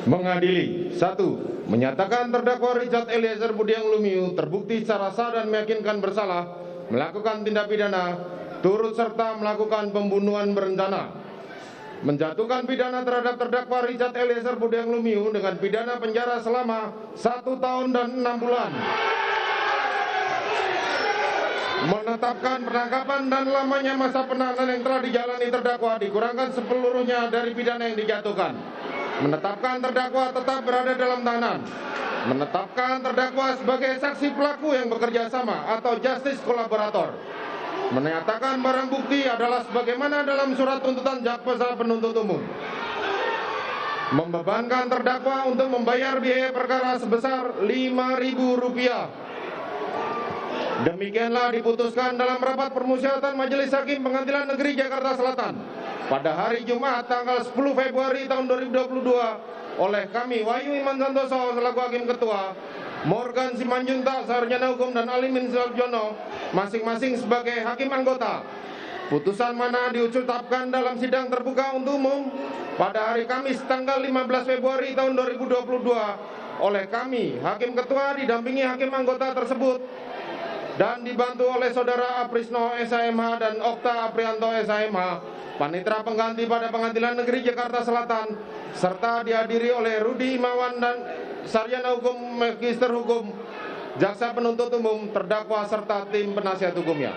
Mengadili. 1. Menyatakan terdakwa Richard Eliezer Budiang Lumiu terbukti secara sah dan meyakinkan bersalah melakukan tindak pidana turut serta melakukan pembunuhan berencana, menjatuhkan pidana terhadap terdakwa Richard Eliezer Budiang Lumiu dengan pidana penjara selama 1 tahun dan 6 bulan, menetapkan penangkapan dan lamanya masa penahanan yang telah dijalani terdakwa dikurangkan sepeluruhnya dari pidana yang dijatuhkan, menetapkan terdakwa tetap berada dalam tahanan, menetapkan terdakwa sebagai saksi pelaku yang bekerja sama atau justice kolaborator, menyatakan barang bukti adalah sebagaimana dalam surat tuntutan jaksa penuntut umum, membebankan terdakwa untuk membayar biaya perkara sebesar Rp5.000. Demikianlah diputuskan dalam rapat permusyawaratan Majelis Hakim Pengadilan Negeri Jakarta Selatan pada hari Jumat tanggal 10 Februari tahun 2022 oleh kami Wahyu Iman Santoso selaku Hakim Ketua, Morgan Simanjuntak Sarjana Hukum dan Alimin Sarjono masing-masing sebagai Hakim Anggota. Putusan mana diucapkan dalam sidang terbuka untuk umum pada hari Kamis tanggal 15 Februari tahun 2022 oleh kami Hakim Ketua didampingi Hakim Anggota tersebut dan dibantu oleh Saudara Aprisno SHMH dan Okta Aprianto SHMH, Panitera Pengganti pada Pengadilan Negeri Jakarta Selatan, serta dihadiri oleh Rudi Imawan dan Sarjana Hukum Magister Hukum, Jaksa Penuntut Umum, terdakwa serta tim penasihat hukumnya.